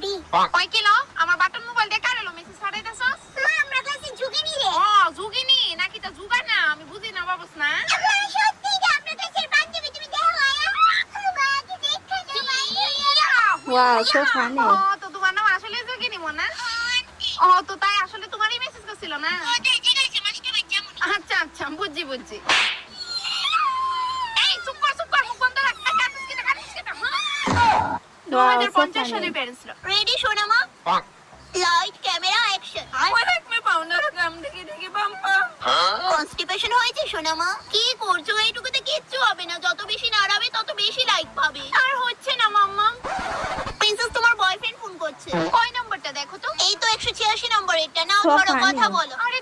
Ready. কই kilo আমার button mobile দিয়ে কারেলো মেসেজ পাঠাইতাছস? মা আমরা ক্লাসে ঝুঁকিনি রে। ও জুগিনি নাকি তা জুগা না আমি বুঝি না বাবুস না। মা সত্যি যে আমরা ক্লাসের বান্ধবী তুমি দেখো আয়া। মা কি দেখছো না ভাই? Wow, so funny. ও তো তোমার নাম আসলে জুগিনি মনা? ও তো তাই আসলে তোমারই মেসেজ করছিল না? আচ্ছা আচ্ছা বুঝছি বুঝছি। এই চুপ কর মুখ বন্ধ রাখ। কাটিস কিটা Wow, so 2050 সালে funny. প্যারেন্টস রা রেডি সোনা মা? Light camera action. ওয়ালাইক মে পাউন্ডার গাম দেখে দেখে বাম পাম। কনস্টিপেশন হয়েছে সোনা মা? কি করছো এইটুকুতে কিচ্ছু হবে না, যত বেশি নাড়াবে তত বেশি লাইক পাবে। আর হচ্ছে না মাম্মা। প্রিন্সেস তোমার বয়ফ্রেন্ড ফোন করছে। কয় নাম্বারটা দেখো তো? এই তো 186 নম্বর, এটা নাও So ধরো funny. কথা বলো। আরে